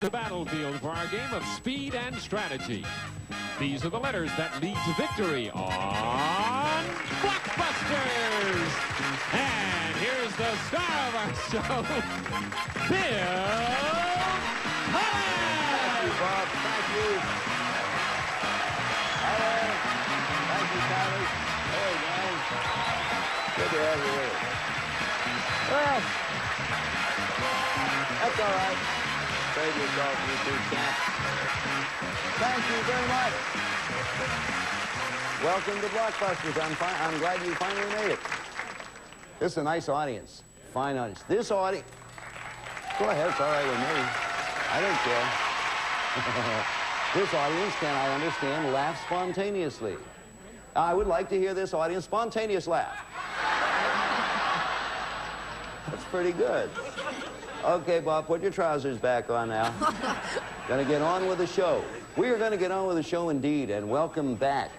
The battlefield for our game of speed and strategy. These are the letters that lead to victory on Blockbusters. And here's the star of our show, Bill Cullen. Thank you, Bob. Thank you. Hello. Thank you, Tyler. Hey, guys. Good to have you here. Well, that's all right. Trade yourself, you two champs. Thank you very much. Welcome to Blockbusters. I'm glad you finally made it. This is a nice audience. Fine audience. This audience... Go ahead, it's all right with me. I don't care. This audience, can I understand, laugh spontaneously. I would like to hear this audience spontaneous laugh. That's pretty good. Okay, Bob, put your trousers back on now. Gonna get on with the show. We are gonna get on with the show indeed, and welcome back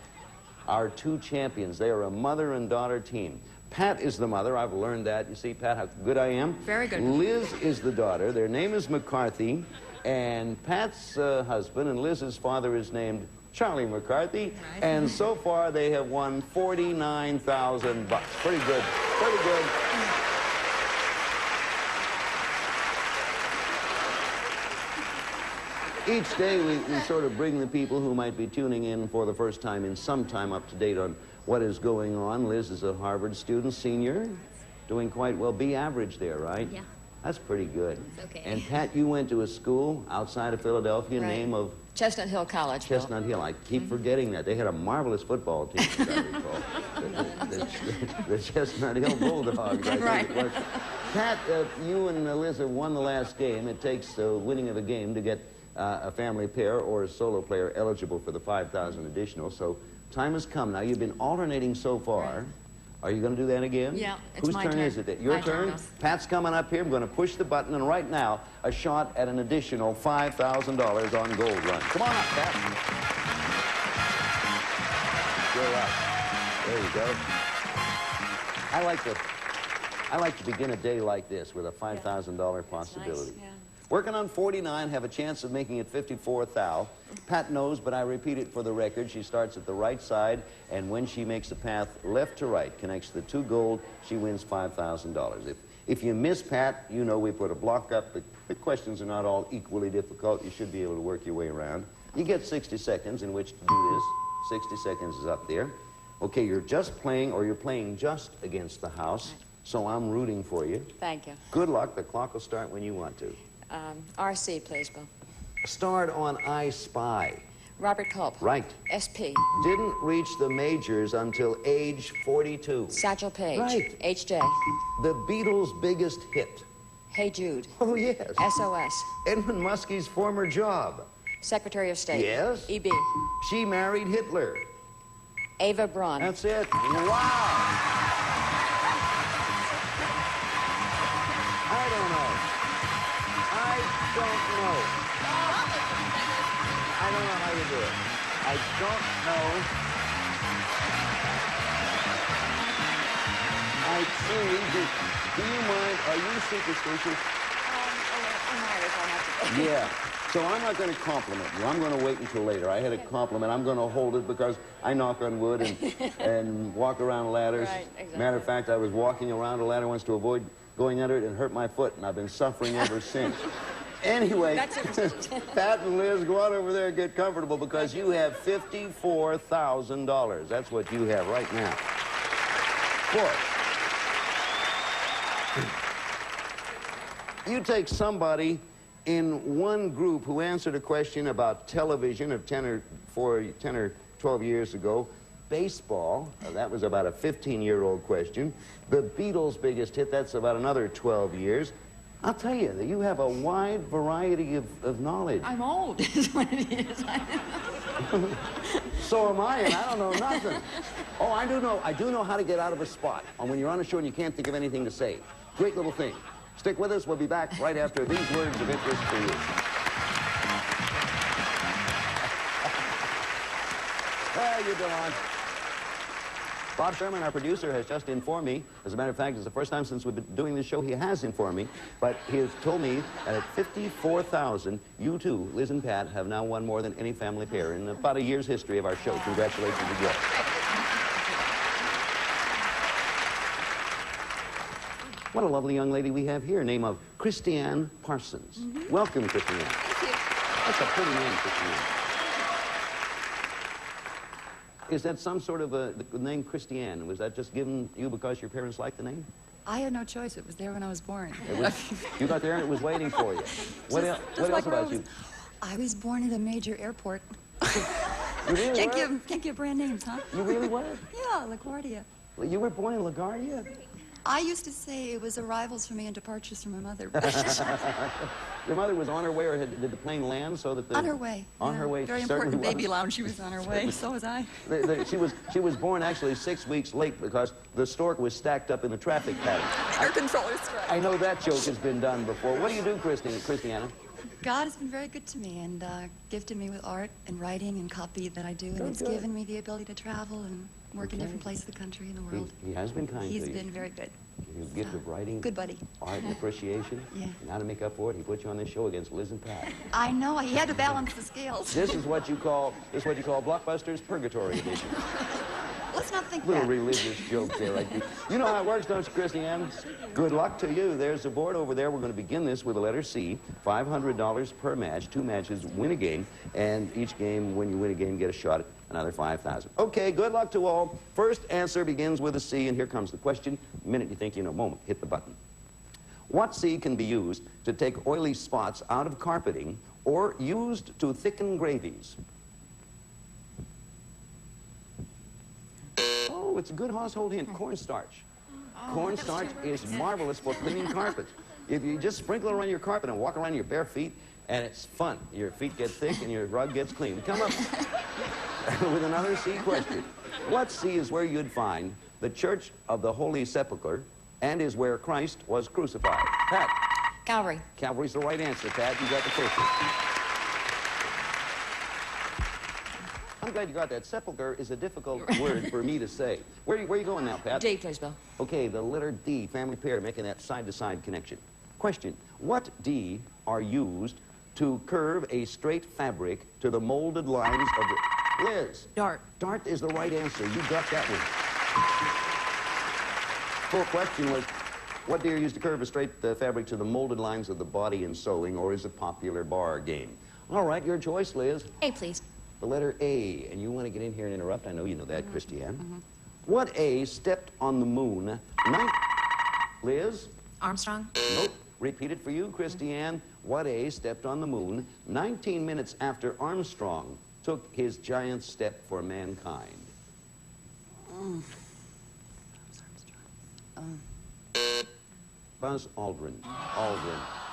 our two champions. They are a mother and daughter team. Pat is the mother. I've learned that. You see, Pat, how good I am? Very good. Liz is the daughter. Their name is McCarthy, and Pat's husband and Liz's father is named Charlie McCarthy, right. And so far they have won $49,000. Pretty good. Pretty good. Each day we sort of bring the people who might be tuning in for the first time in some time up to date on what is going on. Liz is a Harvard student, senior, doing quite well. B average there, right? Yeah. That's pretty good. It's okay. And Pat, you went to a school outside of Philadelphia, right. Name of? Chestnut Hill College. Chestnut Hill. I keep forgetting that. They had a marvelous football team, as I recall. the Chestnut Hill Bulldogs, I right. think it was. Pat, you and Liz have won the last game. It takes the winning of a game to get a family pair or a solo player eligible for the $5,000 additional. So time has come. Now, you've been alternating so far. Right. Are you going to do that again? Yeah, it's Whose my turn turn. is it? Your My turn? turn. Pat's coming up here. I'm going to push the button, and right now, a shot at an additional $5,000 on Gold Run. Come on up, Pat. You're up. There you go. I like to begin a day like this with a $5,000 possibility. Nice, yeah. Working on 49, have a chance of making it 54 thou. Pat knows, but I repeat it for the record. She starts at the right side, and when she makes a path left to right, connects the two gold, she wins $5,000. If you miss Pat, you know we put a block up. The questions are not all equally difficult. You should be able to work your way around. You get 60 seconds in which to do this. 60 seconds is up there. Okay, you're just playing, or you're playing just against the house, so I'm rooting for you. Thank you. Good luck. The clock will start when you want to. RC, please, Bill. Starred on I Spy. Robert Culp. Right. SP. Didn't reach the majors until age 42. Satchel Paige. Right. HJ. The Beatles' biggest hit. Hey Jude. Oh, yes. SOS. Edmund Muskie's former job. Secretary of State. Yes. EB. She married Hitler. Ava Braun. That's it. Wow. I don't know. I don't know how you do it. I don't know. I see. Do you mind? Are you superstitious? I'm Irish, I'll have to. Yeah. So I'm not going to compliment you. I'm going to wait until later. I had a compliment. I'm going to hold it because I knock on wood and walk around ladders. Right, exactly. Matter of fact, I was walking around a ladder once to avoid going under it and hurt my foot, and I've been suffering ever since. Anyway, Pat and Liz, go on over there and get comfortable because you have $54,000. That's what you have right now. Boy, you take somebody in one group who answered a question about television of 10 or 12 years ago, baseball, that was about a 15-year-old question, the Beatles' biggest hit, that's about another 12 years. I'll tell you that you have a wide variety of knowledge. I'm old, is what it is. So am I, and I don't know nothing. Oh, I do know how to get out of a spot. And when you're on a show and you can't think of anything to say. Great little thing. Stick with us. We'll be back right after these words of interest for you. How you doing? Bob Sherman, our producer, has just informed me. As a matter of fact, it's the first time since we've been doing this show he has informed me. But he has told me that at 54,000, you two, Liz and Pat, have now won more than any family pair in about a year's history of our show. Congratulations again. What a lovely young lady we have here, name of Christiane Parsons. Welcome, Christiane. Thank you. That's a pretty name, Christiane. Is that some sort of a the name Christiane? Was that just given you because your parents liked the name? I had no choice. It was there when I was born. You got there and it was waiting for you. What else about you? I was born at a major airport. You really were? Can't give brand names, huh? You really were? Yeah, LaGuardia. You were born in LaGuardia? I used to say it was arrivals for me and departures from my mother. Your mother was on her way, or did the plane land so that the... On her way. On her way. Very important baby lounge. She was on her way. So was I. She was born actually 6 weeks late because the stork was stacked up in the traffic pattern. Air controller strike. I know that joke has been done before. What do you do, Christiana? God has been very good to me and gifted me with art and writing and copy that I do. And it's given me the ability to travel and work in different places of the country and the world. He has been kind to you. He's been very good. His gift of writing, good buddy, art and appreciation. Yeah. And how to make up for it, he put you on this show against Liz and Pat. I know. He had to balance the scales. This is what you call Blockbusters Purgatory Edition. Let's not think Little that. religious joke there. Like you know how it works, don't you, Christiane? Good luck to you. There's the board over there. We're going to begin this with the letter C. $500 per match. 2 matches win a game, and each game, when you win a game, get a shot at another $5,000. Okay, good luck to all. First answer begins with a C, and here comes the question. The minute you think you know, moment, hit the button. What C can be used to take oily spots out of carpeting or used to thicken gravies? Oh, it's a good household hint. Cornstarch. Cornstarch is marvelous for cleaning carpets. If you just sprinkle it around your carpet and walk around your bare feet, and it's fun. Your feet get thick and your rug gets clean. Come up with another C question. What C is where you'd find the Church of the Holy Sepulchre and is where Christ was crucified? Pat. Calvary. Calvary's the right answer, Pat. You got the first one. I'm glad you got that. Sepulcher is a difficult word for me to say. Where are you going now, Pat? D, please, Bill. Okay, the letter D, family pair, making that side-to-side connection. Question, what D are used to curve a straight fabric to the molded lines of the... Liz. Dart. Dart is the right answer. You got that one. Full question was, what D are used to curve a straight fabric to the molded lines of the body in sewing, or is a popular bar game? All right, your choice, Liz. A, please. The letter A, and you want to get in here and interrupt. I know you know that, Christiane. What A stepped on the moon? Liz? Armstrong. Nope. Repeat it for you, Christiane. What A stepped on the moon 19 minutes after Armstrong took his giant step for mankind? Buzz Aldrin.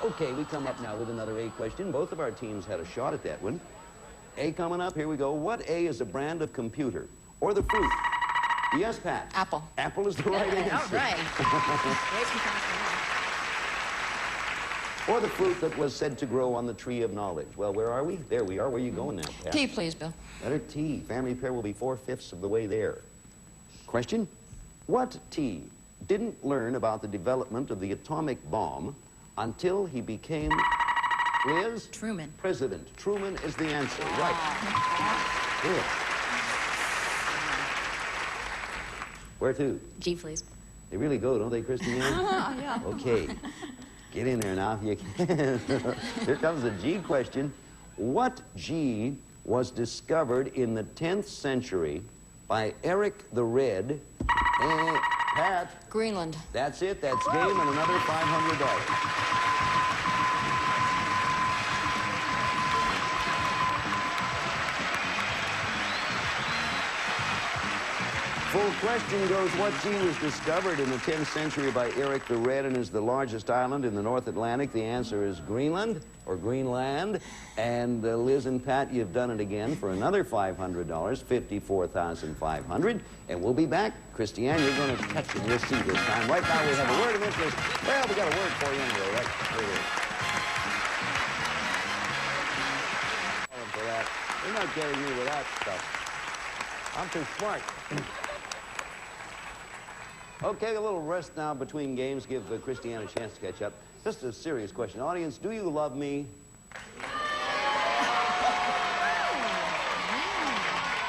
Okay, we come up now with another A question. Both of our teams had a shot at that one. A coming up, here we go. What A is a brand of computer or the fruit? Yes, Pat. Apple. Apple is the right answer. All right. Or the fruit that was said to grow on the tree of knowledge. Well, where are we? There we are. Where are you going now, Pat? T, please, Bill. Letter T. Family pair will be 4/5 of the way there. Question? What T didn't learn about the development of the atomic bomb until he became... Liz? Truman. President. Truman is the answer. Right. Good. Where to? G, please. They really go, don't they, Christiane? Yeah. Okay. Get in there now if you can. Here comes the G question. What G was discovered in the 10th century by Eric the Red and Pat? Greenland. That's it. That's game and another $500. Full question goes, what G was discovered in the 10th century by Eric the Red and is the largest island in the North Atlantic? The answer is Greenland, or Greenland. And Liz and Pat, you've done it again for another $500, $54,500. And we'll be back. Christiane, you're going to catch it. We'll see this time. Right now we have a word of interest. Well, we got a word for you anyway, right? Here it is. For that. You're not getting me with that stuff. I'm too smart. Okay, a little rest now between games. Give Christiane a chance to catch up. Just a serious question. Audience, do you love me?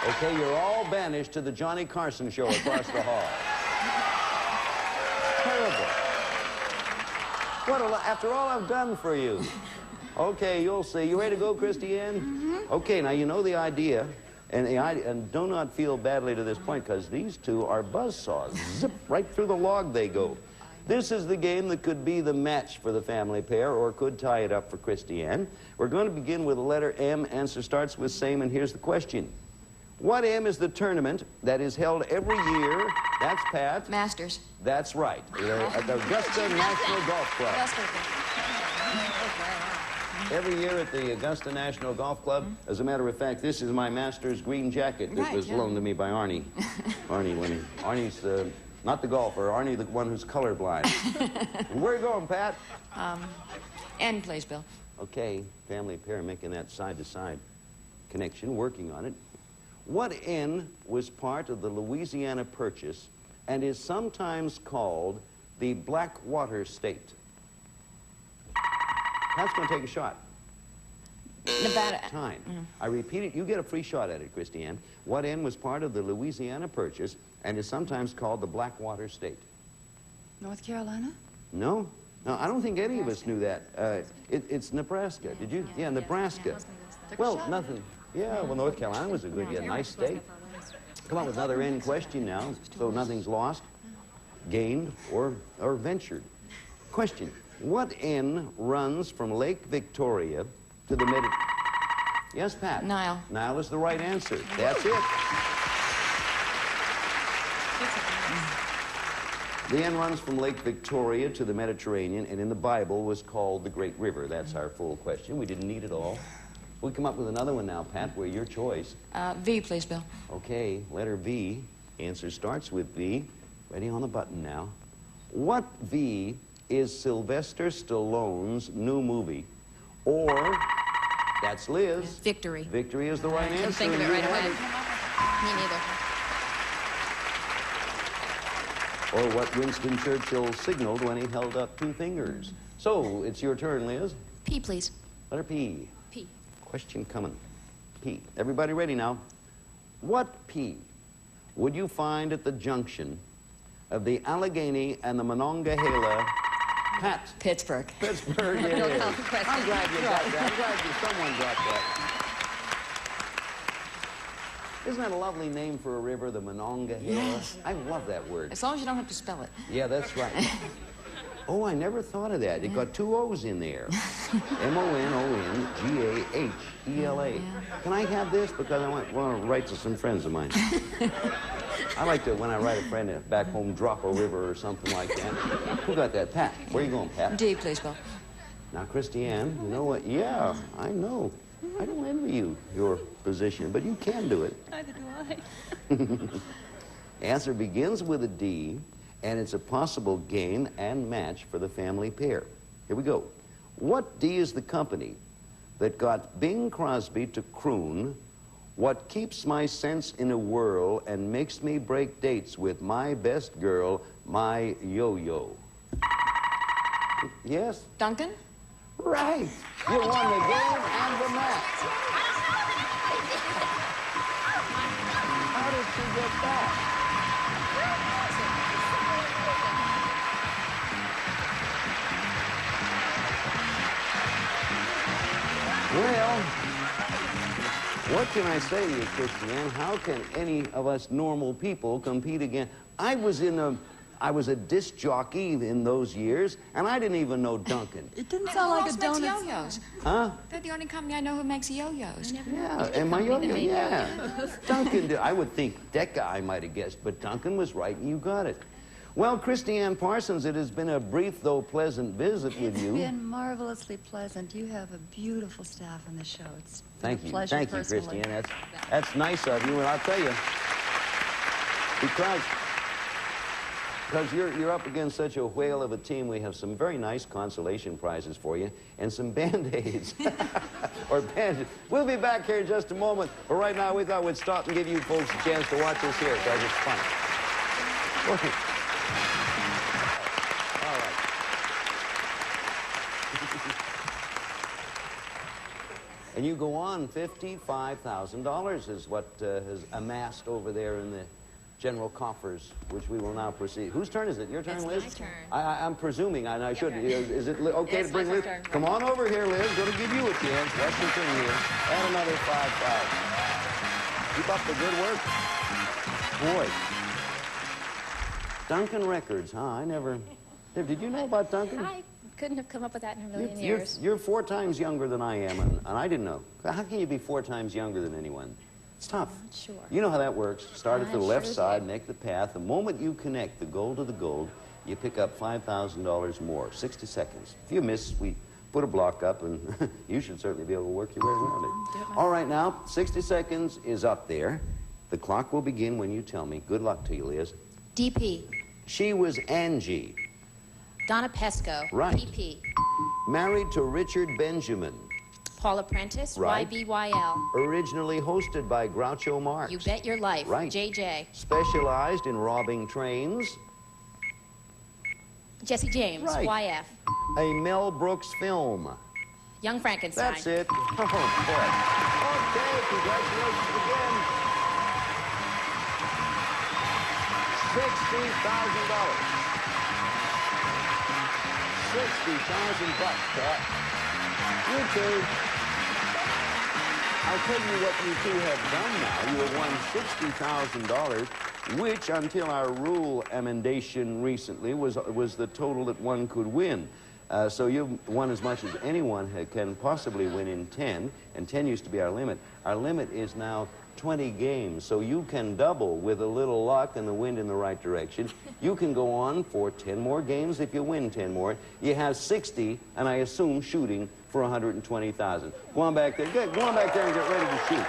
Okay, you're all banished to the Johnny Carson show across the hall. Terrible. After all I've done for you. Okay, you'll see. You ready to go, Christiane? Mm-hmm. Okay, now you know the idea. And do not feel badly to this point, because these two are buzzsaws. Zip, right through the log they go. This is the game that could be the match for the family pair, or could tie it up for Christiane. We're going to begin with the letter M. Answer starts with same, and here's the question. What M is the tournament that is held every year? That's Pat. Masters. That's right. At the Augusta National Golf Club. Every year at the Augusta National Golf Club. As a matter of fact, this is my Masters green jacket that was loaned to me by Arnie. Arnie's not the golfer, Arnie the one who's colorblind. Where are you going, Pat? N, please, Bill. Okay, family pair making that side-to-side connection, working on it. What N was part of the Louisiana Purchase and is sometimes called the Blackwater State? Pat's going to take a shot. Nevada. Time. I repeat it. You get a free shot at it, Christiane. What N was part of the Louisiana Purchase and is sometimes called the Blackwater State? North Carolina? No? No, I don't think any of us knew that. It's Nebraska. Did you? Yeah, Nebraska. Well, nothing. Yeah, well, North Carolina was a good, nice state. Come on with another N question now, so nothing's lost, gained, or ventured. Question. What N runs from Lake Victoria to the Mediterranean? Yes, Pat? Nile. Nile is the right answer. That's it. The N runs from Lake Victoria to the Mediterranean, and in the Bible was called the Great River. That's our full question. We didn't need it all. We'll come up with another one now, Pat. We're your choice. V, please, Bill. Okay, letter V. Answer starts with V. Ready on the button now. What V is Sylvester Stallone's new movie? Or, that's Liz. Victory. Victory is the right answer. Think of it right away. Me neither. Or what Winston Churchill signaled when he held up two fingers. So, it's your turn, Liz. P, please. Letter P. P. Question coming. P. Everybody ready now? What P would you find at the junction of the Allegheny and the Monongahela? Pat. Pittsburgh. Pittsburgh, it is. I'm glad you got that. I'm glad someone got that. Isn't that a lovely name for a river, the Monongahela? Yes. I love that word. As long as you don't have to spell it. Yeah, that's right. Oh, I never thought of that. It got two O's in there. M-O-N-O-N-G-A-H-E-L-A. Yeah. Can I have this? Because I want to write to some friends of mine. I like to, when I write a friend back home, drop a river or something like that. Who got that? Pat. Where are you going, Pat? D, please, Bill. Now, Christiane, you know what? Yeah, I know. I don't envy you, your position, but you can do it. Neither do I. Answer begins with a D, and it's a possible game and match for the family pair. Here we go. What D is the company that got Bing Crosby to croon "What keeps my sense in a whirl and makes me break dates with my best girl, my yo-yo"? Yes? Duncan? Right. You won the game and the match. How did she get that? Well, what can I say to you, Christiane? How can any of us normal people compete again? I was a disc jockey in those years, and I didn't even know Duncan. It didn't sound like a donut. Yo-yos. Huh? They're the only company I know who makes yo-yos. Yeah, and my yo-yo, yeah. Duncan did. I would think Decca I might have guessed, but Duncan was right, and you got it. Well, Christiane Parsons, it has been a brief, though pleasant visit with you. It's been marvelously pleasant. You have a beautiful staff on the show. It's been Thank a you. pleasure Thank you, personally. Christiane. That's nice of you, and I'll tell you, because you're up against such a whale of a team, we have some very nice consolation prizes for you and some Band-Aids. Or bandages. We'll be back here in just a moment, but right now we thought we'd stop and give you folks a chance to watch us here because it's fun. Okay. And you go on. $55,000 is what has amassed over there in the general coffers, which we will now proceed. Whose turn is it? Your turn, It's Liz? my turn. I'm presuming, and I should. turn. Is it okay to bring my Liz? turn. Come on over here, Liz. Going to give you a chance. That's your thing here. And another 5,000. Keep up the good work. Boy. Duncan Records, huh? I never... Did you know about Duncan? I couldn't have come up with that in a million years. You're 4 times younger than I am, and I didn't know. How can you be 4 times younger than anyone? It's tough. Not sure. You know how that works. Start at I the left sure side, do. make the path. The moment you connect the gold to the gold, you pick up $5,000 more. 60 seconds. If you miss, we put a block up, and you should certainly be able to work your way around it. All right, now, 60 seconds is up there. The clock will begin when you tell me. Good luck to you, Liz. DP. She was Angie. Donna Pesco. Right. PP. Married to Richard Benjamin. Paula Prentice. Right. YBYL. Originally hosted by Groucho Marx. You Bet Your Life. Right. JJ. Specialized in robbing trains. Jesse James. Right. YF. A Mel Brooks film. Young Frankenstein. That's it. Oh, boy. Okay, congratulations again. $60,000. $60,000, Pat. You two. I'll tell you what you two have done now. You have won $60,000, which, until our rule amendation recently, was the total that one could win. So you've won as much as anyone can possibly win in 10, and 10 used to be our limit. Our limit is now 20 games, so you can double with a little luck and the wind in the right direction. You can go on for 10 more games if you win 10 more. You have 60, and I assume shooting for 120,000. Go on back there. Go on back there and get ready to shoot.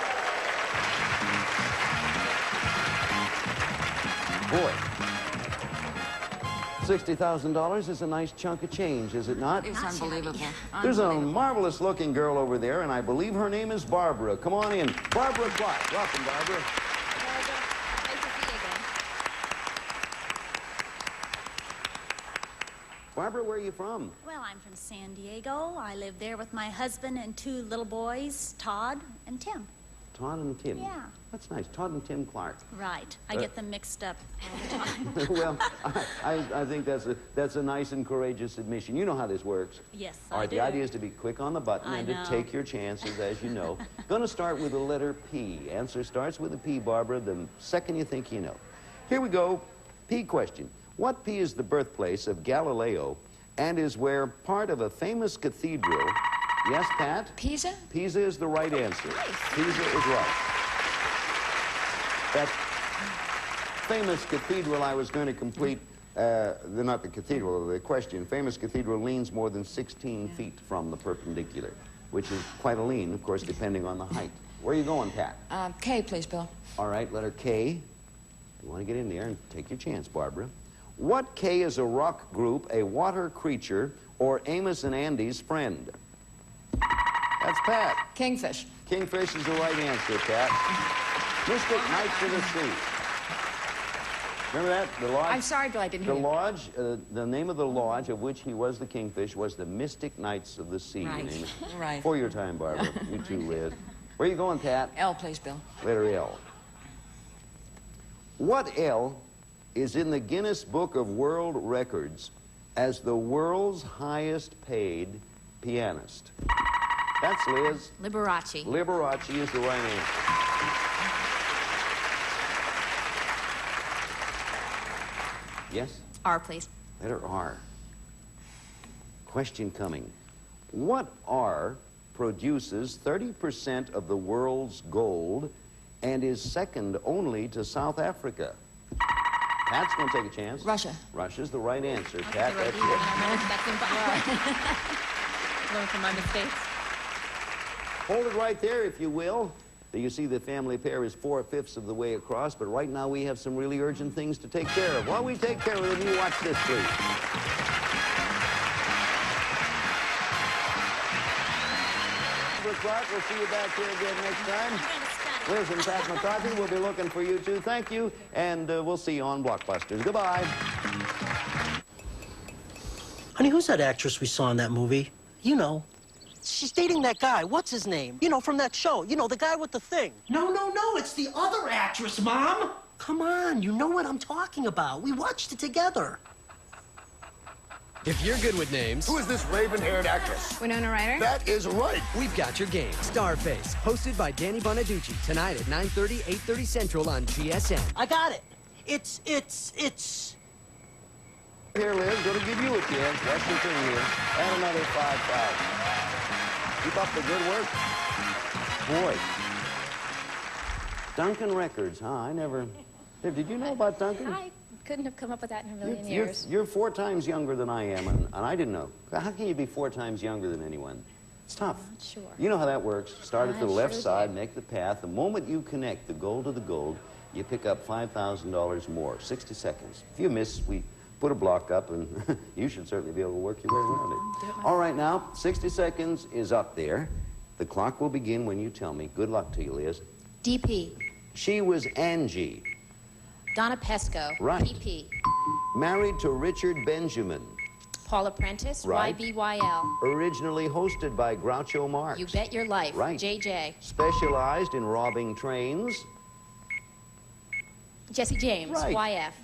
Boy. $60,000 is a nice chunk of change, is it not? It's unbelievable. There's a marvelous-looking girl over there, and I believe her name is Barbara. Come on in. Barbara Clark. Welcome, Barbara. Nice to see you again. Barbara, where are you from? Well, I'm from San Diego. I live there with my husband and 2 little boys, Todd and Tim. Todd and Tim. Yeah. That's nice. Todd and Tim Clark. Right. I get them mixed up all the time. Well, I think that's a nice and courageous admission. You know how this works. Yes, All right, I do. the idea is to be quick on the button I and know. to take your chances, as you know. Going to start with the letter P. Answer starts with a P, Barbara, the second you think you know. Here we go. P question. What P is the birthplace of Galileo and is where part of a famous cathedral... Yes, Pat? Pisa? Pisa is the right answer. Pisa is right. That famous cathedral I was going to complete, not the cathedral, the question. Famous cathedral leans more than 16 feet from the perpendicular, which is quite a lean, of course, depending on the height. Where are you going, Pat? K, please, Bill. All right, letter K. You want to get in there and take your chance, Barbara. What K is a rock group, a water creature, or Amos and Andy's friend? That's Pat. Kingfish. Kingfish is the right answer, Pat. Mystic Knights of the Sea. Remember that? The lodge? I'm sorry, Bill, I didn't The hear you. lodge, the name of the lodge of which he was the Kingfish was the Mystic Knights of the Sea. Right. Name it. Right. For your time, Barbara. You too, Liz. Where are you going, Pat? L, please, Bill. Letter L. What L is in the Guinness Book of World Records as the world's highest paid pianist? That's Liz. Liberace. Liberace is the right answer. Yes? R, please. Letter R. Question coming. What R produces 30% of the world's gold and is second only to South Africa? Pat's going to take a chance. Russia. Russia's the right answer. Pat, that's it. That's impossible. Learn from my mistakes. Hold it right there, if you will. You see the family pair is 4/5 of the way across, but right now we have some really urgent things to take care of. While we take care of them, you watch this, please. Clark, we'll see you back here again next time. Liz and Pat McCarthy will be looking for you too. Thank you, and we'll see you on Blockbusters. Goodbye. Honey, who's that actress we saw in that movie? You know, She's dating that guy. What's his name? You know, from that show. You know, the guy with the thing. No, it's the other actress, Mom. Come on, you know what I'm talking about. We watched it together. If you're good with names... Who is this raven-haired actress? Winona Ryder? That is right. We've got your game. Starface, hosted by Danny Bonaducci, tonight at 9:30, 8:30 Central on GSN. I got it. It's... Here, Liz, going to give you a chance. That's your thing here. And another 5,000. Keep up the good work. Boy. Duncan Records, huh? I never... Did you know about Duncan? I couldn't have come up with that in a million years. You're 4 times younger than I am, and I didn't know. How can you be 4 times younger than anyone? It's tough. Not sure. You know how that works. Start at the I left sure side, do. make the path. The moment you connect the gold to the gold, you pick up $5,000 more. 60 seconds. If you miss, we put a block up, and you should certainly be able to work your way around it. All right, now, 60 seconds is up there. The clock will begin when you tell me. Good luck to you, Liz. DP. She was Angie. Donna Pesco. Right. PP. Married to Richard Benjamin. Paula Prentice. Right. YBYL. Originally hosted by Groucho Marx. You Bet Your Life. Right. JJ. Specialized in robbing trains. Jesse James. Right. YF.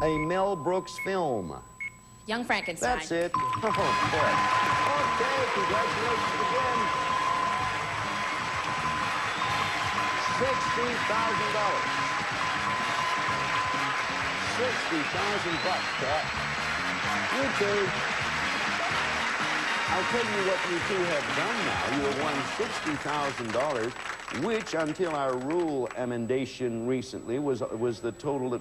A Mel Brooks film. Young Frankenstein. That's it. Oh, boy. Okay, congratulations again. $60,000. $60,000 bucks, Pat. You two. I'll tell you what you two have done now. You have won $60,000, which, until our rule amendation recently, was the total that